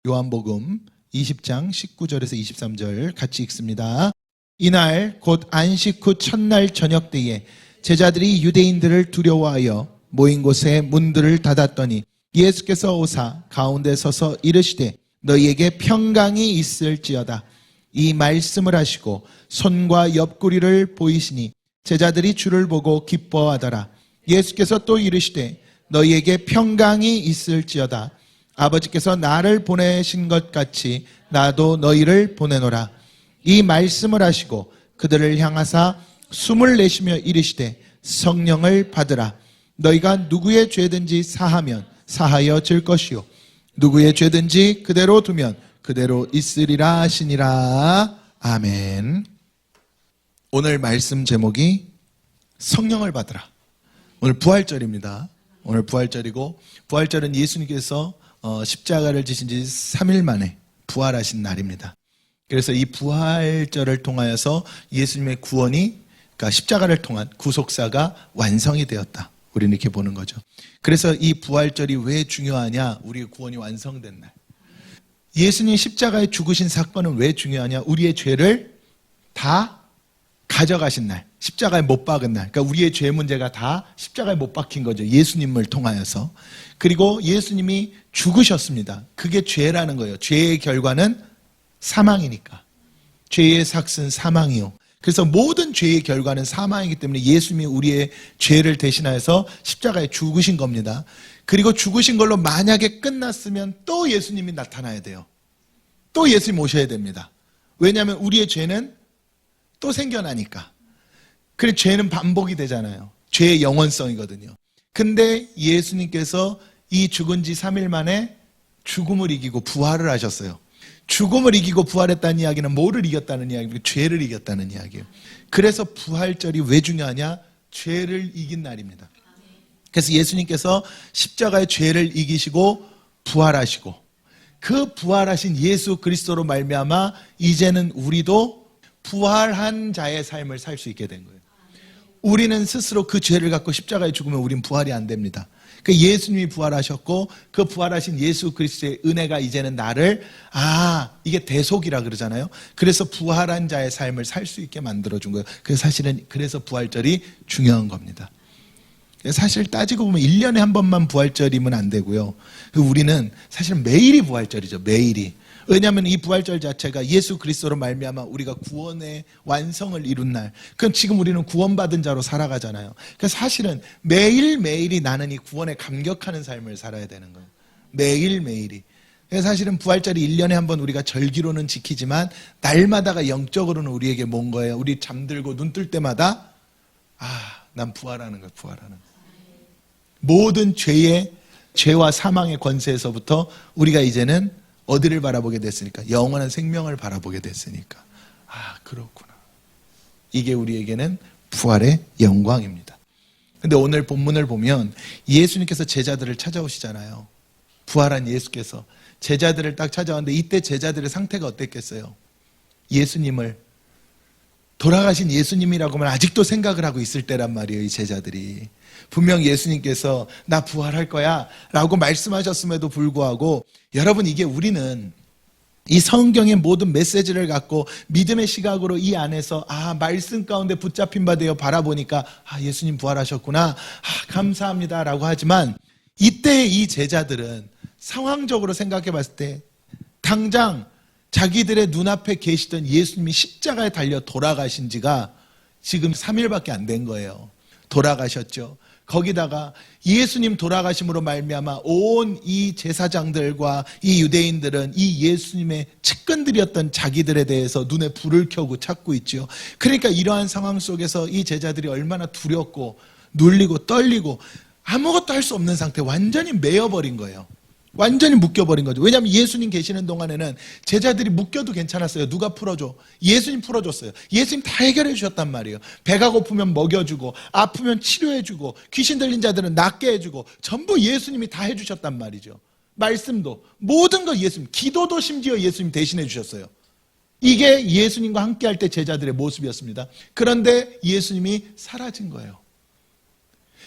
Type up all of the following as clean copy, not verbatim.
요한복음 20장 19절에서 23절 같이 읽습니다. 이날 곧 안식 후 첫날 저녁 때에 제자들이 유대인들을 두려워하여 모인 곳에 문들을 닫았더니 예수께서 오사 가운데 서서 이르시되 너희에게 평강이 있을지어다. 이 말씀을 하시고 손과 옆구리를 보이시니 제자들이 주를 보고 기뻐하더라. 예수께서 또 이르시되 너희에게 평강이 있을지어다. 아버지께서 나를 보내신 것 같이 나도 너희를 보내노라. 이 말씀을 하시고 그들을 향하사 숨을 내쉬며 이르시되 성령을 받으라. 너희가 누구의 죄든지 사하면 사하여 질 것이요 누구의 죄든지 그대로 두면 그대로 있으리라 하시니라. 아멘. 오늘 말씀 제목이 성령을 받으라. 오늘 부활절입니다. 오늘 부활절이고, 부활절은 예수님께서 십자가를 지신 지 3일 만에 부활하신 날입니다. 그래서 이 부활절을 통하여서 예수님의 구원이, 그러니까 십자가를 통한 구속사가 완성이 되었다. 우리는 이렇게 보는 거죠. 그래서 이 부활절이 왜 중요하냐? 우리의 구원이 완성된 날. 예수님 십자가에 죽으신 사건은 왜 중요하냐? 우리의 죄를 다 가져가신 날, 십자가에 못 박은 날. 그러니까 우리의 죄 문제가 다 십자가에 못 박힌 거죠. 예수님을 통하여서. 그리고 예수님이 죽으셨습니다. 그게 죄라는 거예요. 죄의 결과는 사망이니까. 죄의 삭은 사망이요. 그래서 모든 죄의 결과는 사망이기 때문에 예수님이 우리의 죄를 대신하여서 십자가에 죽으신 겁니다. 그리고 죽으신 걸로 만약에 끝났으면 또 예수님이 나타나야 돼요. 또 예수님 오셔야 됩니다. 왜냐하면 우리의 죄는 또 생겨나니까. 그래서 죄는 반복이 되잖아요. 죄의 영원성이거든요. 근데 예수님께서 이 죽은 지 3일 만에 죽음을 이기고 부활을 하셨어요. 죽음을 이기고 부활했다는 이야기는 뭐를 이겼다는 이야기입니까? 죄를 이겼다는 이야기예요. 그래서 부활절이 왜 중요하냐? 죄를 이긴 날입니다. 그래서 예수님께서 십자가의 죄를 이기시고 부활하시고, 그 부활하신 예수 그리스도로 말미암아 이제는 우리도 부활한 자의 삶을 살 수 있게 된 거예요. 우리는 스스로 그 죄를 갖고 십자가에 죽으면 우린 부활이 안 됩니다. 그 예수님이 부활하셨고, 그 부활하신 예수 그리스도의 은혜가 이제는 나를, 이게 대속이라 그러잖아요. 그래서 부활한 자의 삶을 살 수 있게 만들어준 거예요. 그래서 사실은 그래서 부활절이 중요한 겁니다. 사실 따지고 보면 1년에 한 번만 부활절이면 안 되고요. 우리는 사실 매일이 부활절이죠. 매일이. 왜냐하면 이 부활절 자체가 예수 그리스도로 말미암아 우리가 구원의 완성을 이룬 날. 그럼 지금 우리는 구원받은 자로 살아가잖아요. 그래서 사실은 매일매일이 나는 이 구원에 감격하는 삶을 살아야 되는 거예요. 매일매일이. 그래서 사실은 부활절이 1년에 한 번 우리가 절기로는 지키지만 날마다가 영적으로는 우리에게 뭔 거예요? 우리 잠들고 눈 뜰 때마다 난 부활하는 거예요. 부활하는 거예요. 모든 죄와 사망의 권세에서부터 우리가 이제는 어디를 바라보게 됐으니까? 영원한 생명을 바라보게 됐으니까. 그렇구나. 이게 우리에게는 부활의 영광입니다. 근데 오늘 본문을 보면 예수님께서 제자들을 찾아오시잖아요. 부활한 예수께서 제자들을 딱 찾아왔는데 이때 제자들의 상태가 어땠겠어요? 예수님을, 돌아가신 예수님이라고만 아직도 생각을 하고 있을 때란 말이에요. 이 제자들이. 분명 예수님께서 나 부활할 거야 라고 말씀하셨음에도 불구하고, 여러분, 이게 우리는 이 성경의 모든 메시지를 갖고 믿음의 시각으로 이 안에서 말씀 가운데 붙잡힌 바 되어 바라보니까 예수님 부활하셨구나, 감사합니다 라고 하지만, 이때 이 제자들은 상황적으로 생각해 봤을 때 당장 자기들의 눈앞에 계시던 예수님이 십자가에 달려 돌아가신 지가 지금 3일밖에 안 된 거예요. 돌아가셨죠. 거기다가 예수님 돌아가심으로 말미암아 온 이 제사장들과 이 유대인들은 이 예수님의 측근들이었던 자기들에 대해서 눈에 불을 켜고 찾고 있죠. 그러니까 이러한 상황 속에서 이 제자들이 얼마나 두렵고 눌리고 떨리고 아무것도 할 수 없는 상태, 완전히 메어버린 거예요. 완전히 묶여버린 거죠. 왜냐하면 예수님 계시는 동안에는 제자들이 묶여도 괜찮았어요. 누가 풀어줘? 예수님 풀어줬어요. 예수님 다 해결해 주셨단 말이에요. 배가 고프면 먹여주고, 아프면 치료해주고, 귀신 들린 자들은 낫게 해주고, 전부 예수님이 다 해주셨단 말이죠. 말씀도, 모든 거 예수님, 기도도 심지어 예수님 대신해 주셨어요. 이게 예수님과 함께 할 때 제자들의 모습이었습니다. 그런데 예수님이 사라진 거예요.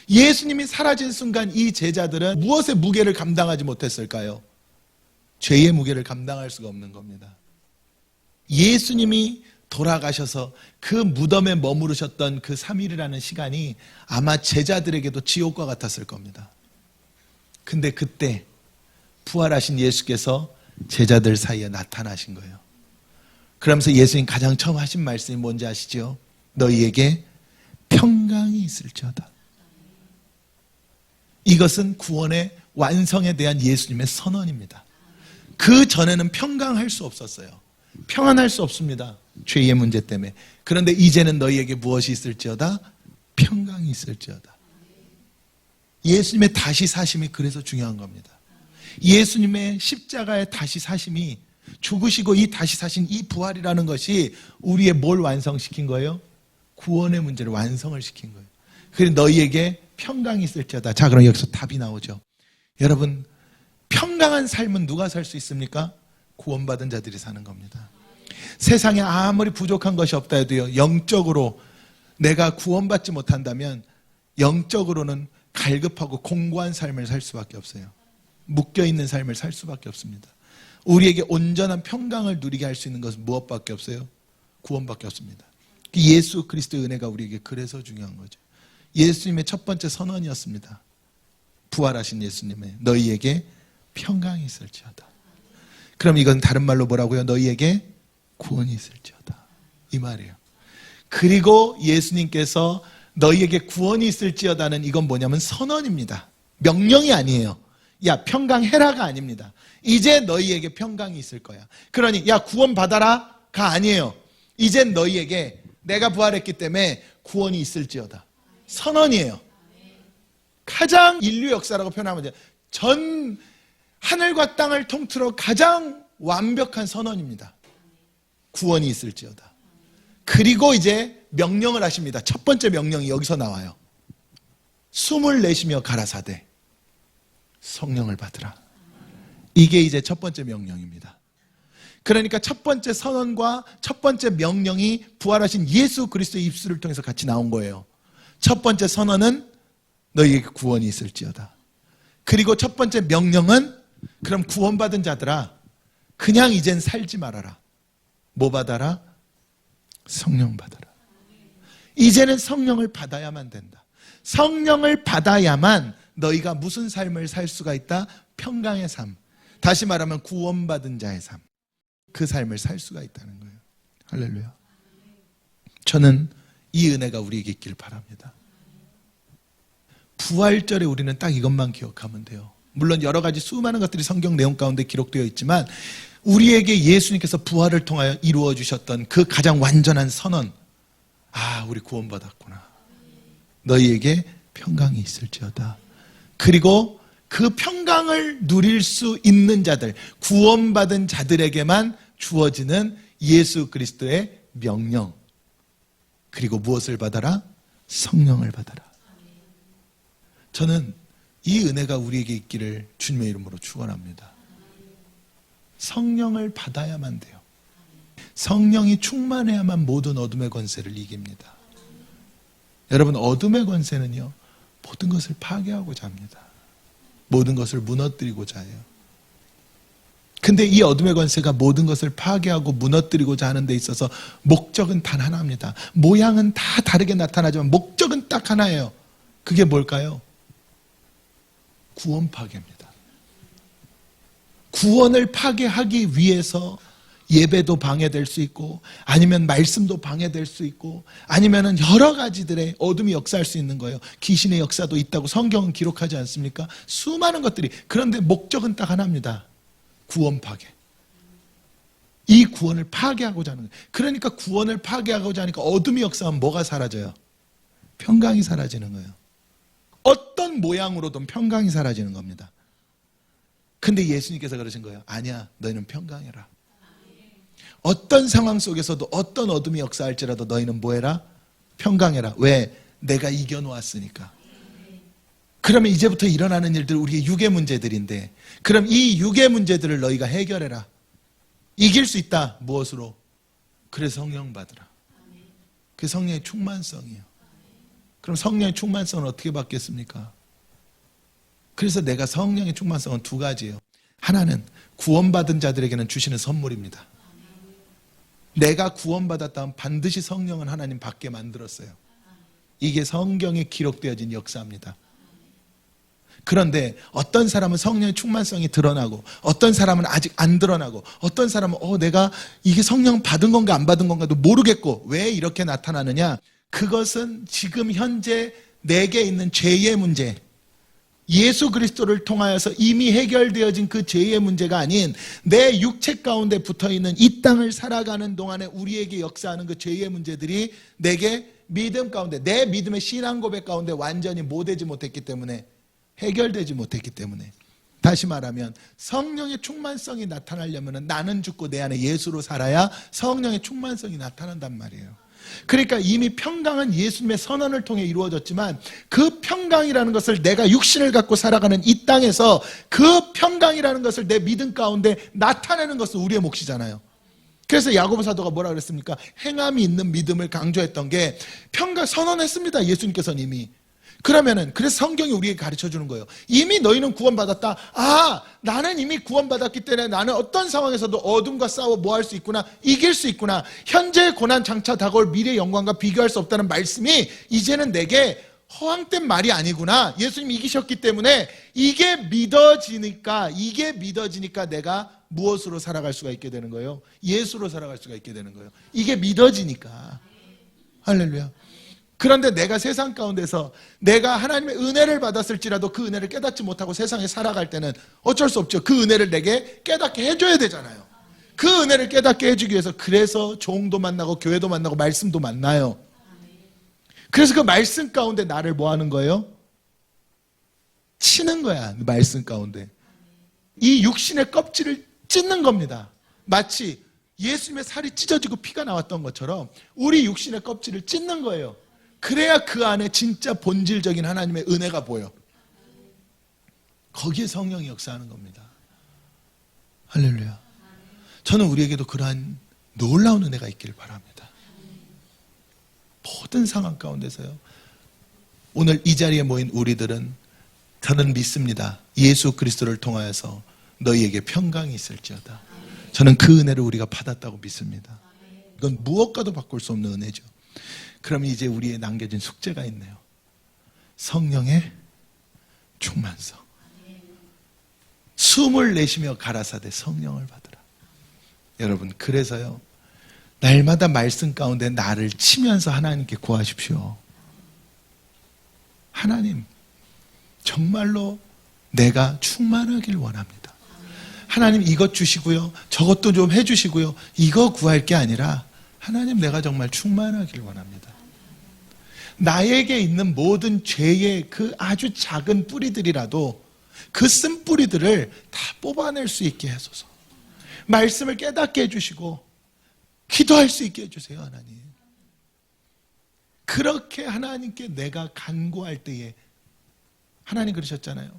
예수님이 사라진 순간 이 제자들은 무엇의 무게를 감당하지 못했을까요? 죄의 무게를 감당할 수가 없는 겁니다. 예수님이 돌아가셔서 그 무덤에 머무르셨던 그 3일이라는 시간이 아마 제자들에게도 지옥과 같았을 겁니다. 근데 그때 부활하신 예수께서 제자들 사이에 나타나신 거예요. 그러면서 예수님 가장 처음 하신 말씀이 뭔지 아시죠? 너희에게 평강이 있을지어다. 이것은 구원의 완성에 대한 예수님의 선언입니다. 그 전에는 평강할 수 없었어요. 평안할 수 없습니다. 죄의 문제 때문에. 그런데 이제는 너희에게 무엇이 있을지어다? 평강이 있을지어다. 예수님의 다시 사심이 그래서 중요한 겁니다. 예수님의 십자가의 다시 사심이, 죽으시고 이 다시 사신 이 부활이라는 것이 우리의 뭘 완성시킨 거예요? 구원의 문제를 완성을 시킨 거예요. 그래서 너희에게 평강이 있을지어다. 자, 그럼 여기서 답이 나오죠. 여러분, 평강한 삶은 누가 살 수 있습니까? 구원받은 자들이 사는 겁니다. 세상에 아무리 부족한 것이 없다 해도요, 영적으로 내가 구원받지 못한다면 영적으로는 갈급하고 공고한 삶을 살 수밖에 없어요. 묶여있는 삶을 살 수밖에 없습니다. 우리에게 온전한 평강을 누리게 할 수 있는 것은 무엇밖에 없어요? 구원밖에 없습니다. 예수 그리스도의 은혜가 우리에게 그래서 중요한 거죠. 예수님의 첫 번째 선언이었습니다. 부활하신 예수님의 너희에게 평강이 있을지어다. 그럼 이건 다른 말로 뭐라고요? 너희에게 구원이 있을지어다. 이 말이에요. 그리고 예수님께서 너희에게 구원이 있을지어다는 이건 뭐냐면 선언입니다. 명령이 아니에요. 야, 평강해라가 아닙니다. 이제 너희에게 평강이 있을 거야. 그러니 야, 구원 받아라가 아니에요. 이젠 너희에게 내가 부활했기 때문에 구원이 있을지어다. 선언이에요. 가장 인류 역사라고 표현하면 돼요. 전 하늘과 땅을 통틀어 가장 완벽한 선언입니다. 구원이 있을지어다. 그리고 이제 명령을 하십니다. 첫 번째 명령이 여기서 나와요. 숨을 내쉬며 가라사대 성령을 받으라. 이게 이제 첫 번째 명령입니다. 그러니까 첫 번째 선언과 첫 번째 명령이 부활하신 예수 그리스도의 입술을 통해서 같이 나온 거예요. 첫 번째 선언은 너희에게 구원이 있을지어다. 그리고 첫 번째 명령은 그럼 구원받은 자들아, 그냥 이젠 살지 말아라. 뭐 받아라? 성령 받아라. 이제는 성령을 받아야만 된다. 성령을 받아야만 너희가 무슨 삶을 살 수가 있다? 평강의 삶. 다시 말하면 구원받은 자의 삶. 그 삶을 살 수가 있다는 거예요. 할렐루야. 저는 이 은혜가 우리에게 있길 바랍니다. 부활절에 우리는 딱 이것만 기억하면 돼요. 물론 여러 가지 수많은 것들이 성경 내용 가운데 기록되어 있지만 우리에게 예수님께서 부활을 통하여 이루어 주셨던 그 가장 완전한 선언. 아, 우리 구원받았구나. 너희에게 평강이 있을지어다. 그리고 그 평강을 누릴 수 있는 자들, 구원받은 자들에게만 주어지는 예수 그리스도의 명령. 그리고 무엇을 받아라? 성령을 받아라. 저는 이 은혜가 우리에게 있기를 주님의 이름으로 축원합니다. 성령을 받아야만 돼요. 성령이 충만해야만 모든 어둠의 권세를 이깁니다. 여러분, 어둠의 권세는요, 모든 것을 파괴하고자 합니다. 모든 것을 무너뜨리고자 해요. 근데 이 어둠의 권세가 모든 것을 파괴하고 무너뜨리고자 하는 데 있어서 목적은 단 하나입니다. 모양은 다 다르게 나타나지만 목적은 딱 하나예요. 그게 뭘까요? 구원 파괴입니다. 구원을 파괴하기 위해서 예배도 방해될 수 있고, 아니면 말씀도 방해될 수 있고, 아니면 여러 가지들의 어둠이 역사할 수 있는 거예요. 귀신의 역사도 있다고 성경은 기록하지 않습니까? 수많은 것들이. 그런데 목적은 딱 하나입니다. 구원 파괴. 이 구원을 파괴하고자 하는 거예요. 그러니까 구원을 파괴하고자 하니까 어둠이 역사하면 뭐가 사라져요? 평강이 사라지는 거예요. 어떤 모양으로든 평강이 사라지는 겁니다. 근데 예수님께서 그러신 거예요. 아니야, 너희는 평강해라. 어떤 상황 속에서도 어떤 어둠이 역사할지라도 너희는 뭐해라? 평강해라. 왜? 내가 이겨놓았으니까. 그러면 이제부터 일어나는 일들 우리의 육의 문제들인데, 그럼 이 육의 문제들을 너희가 해결해라. 이길 수 있다. 무엇으로? 그래서 성령 받으라. 그게 성령의 충만성이에요. 그럼 성령의 충만성은 어떻게 받겠습니까? 그래서 내가 성령의 충만성은 두 가지예요. 하나는 구원받은 자들에게는 주시는 선물입니다. 내가 구원받았다면 반드시 성령은 하나님 받게 만들었어요. 이게 성경에 기록되어진 역사입니다. 그런데 어떤 사람은 성령의 충만성이 드러나고 어떤 사람은 아직 안 드러나고 어떤 사람은 내가 이게 성령 받은 건가 안 받은 건가도 모르겠고 왜 이렇게 나타나느냐? 그것은 지금 현재 내게 있는 죄의 문제, 예수 그리스도를 통하여서 이미 해결되어진 그 죄의 문제가 아닌 내 육체 가운데 붙어있는 이 땅을 살아가는 동안에 우리에게 역사하는 그 죄의 문제들이 내게 믿음 가운데, 내 믿음의 신앙 고백 가운데 완전히 못되지 못했기 때문에, 해결되지 못했기 때문에, 다시 말하면 성령의 충만성이 나타나려면 나는 죽고 내 안에 예수로 살아야 성령의 충만성이 나타난단 말이에요. 그러니까 이미 평강은 예수님의 선언을 통해 이루어졌지만 그 평강이라는 것을 내가 육신을 갖고 살아가는 이 땅에서 그 평강이라는 것을 내 믿음 가운데 나타내는 것은 우리의 몫이잖아요. 그래서 야고보 사도가 뭐라 그랬습니까? 행함이 있는 믿음을 강조했던 게 평강 선언했습니다. 예수님께서는 이미. 그래서 성경이 우리에게 가르쳐 주는 거예요. 이미 너희는 구원받았다. 나는 이미 구원받았기 때문에 나는 어떤 상황에서도 어둠과 싸워 뭐 할 수 있구나. 이길 수 있구나. 현재의 고난 장차 다가올 미래의 영광과 비교할 수 없다는 말씀이 이제는 내게 허황된 말이 아니구나. 예수님이 이기셨기 때문에 이게 믿어지니까 내가 무엇으로 살아갈 수가 있게 되는 거예요? 예수로 살아갈 수가 있게 되는 거예요. 이게 믿어지니까. 할렐루야. 그런데 내가 세상 가운데서 내가 하나님의 은혜를 받았을지라도 그 은혜를 깨닫지 못하고 세상에 살아갈 때는 어쩔 수 없죠. 그 은혜를 내게 깨닫게 해줘야 되잖아요. 그 은혜를 깨닫게 해주기 위해서 그래서 종도 만나고 교회도 만나고 말씀도 만나요. 그래서 그 말씀 가운데 나를 뭐 하는 거예요? 치는 거야. 그 말씀 가운데 이 육신의 껍질을 찢는 겁니다. 마치 예수님의 살이 찢어지고 피가 나왔던 것처럼 우리 육신의 껍질을 찢는 거예요. 그래야 그 안에 진짜 본질적인 하나님의 은혜가 보여. 거기에 성령이 역사하는 겁니다. 할렐루야. 저는 우리에게도 그러한 놀라운 은혜가 있기를 바랍니다. 모든 상황 가운데서요. 오늘 이 자리에 모인 우리들은 저는 믿습니다. 예수 그리스도를 통하여서 너희에게 평강이 있을지어다. 저는 그 은혜를 우리가 받았다고 믿습니다. 이건 무엇과도 바꿀 수 없는 은혜죠. 그럼 이제 우리에 남겨진 숙제가 있네요. 성령의 충만성. 숨을 내쉬며 가라사대 성령을 받으라. 여러분, 그래서요, 날마다 말씀 가운데 나를 치면서 하나님께 구하십시오. 하나님, 정말로 내가 충만하길 원합니다. 하나님 이것 주시고요, 저것도 좀 해주시고요, 이거 구할 게 아니라 하나님 내가 정말 충만하길 원합니다. 나에게 있는 모든 죄의 그 아주 작은 뿌리들이라도 그 쓴 뿌리들을 다 뽑아낼 수 있게 하소서. 말씀을 깨닫게 해주시고 기도할 수 있게 해주세요. 하나님. 그렇게 하나님께 내가 간구할 때에 하나님 그러셨잖아요.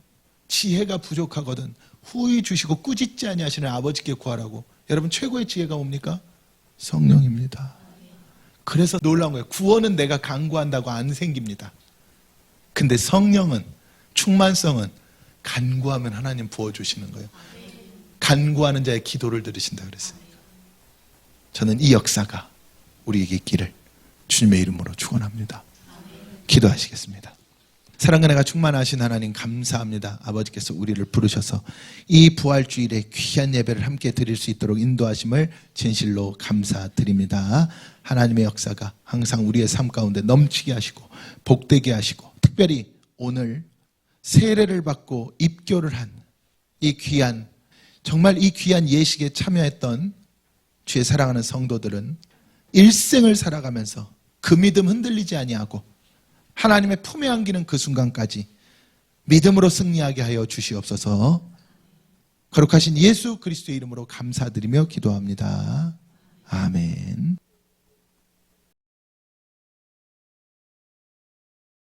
지혜가 부족하거든 후히 주시고 꾸짖지 아니하시는 아버지께 구하라고. 여러분, 최고의 지혜가 뭡니까? 성령입니다. 그래서 놀라운 거예요. 구원은 내가 간구한다고 안 생깁니다. 근데 성령은, 충만성은 간구하면 하나님 부어주시는 거예요. 간구하는 자의 기도를 들으신다 그랬으니까. 저는 이 역사가 우리에게 있기를 주님의 이름으로 축원합니다. 기도하시겠습니다. 사랑과 은혜가 충만하신 하나님 감사합니다. 아버지께서 우리를 부르셔서 이 부활주일에 귀한 예배를 함께 드릴 수 있도록 인도하심을 진실로 감사드립니다. 하나님의 역사가 항상 우리의 삶 가운데 넘치게 하시고 복되게 하시고, 특별히 오늘 세례를 받고 입교를 한 이 귀한, 정말 이 귀한 예식에 참여했던 주의 사랑하는 성도들은 일생을 살아가면서 그 믿음 흔들리지 아니하고 하나님의 품에 안기는 그 순간까지 믿음으로 승리하게 하여 주시옵소서. 거룩하신 예수 그리스도의 이름으로 감사드리며 기도합니다. 아멘.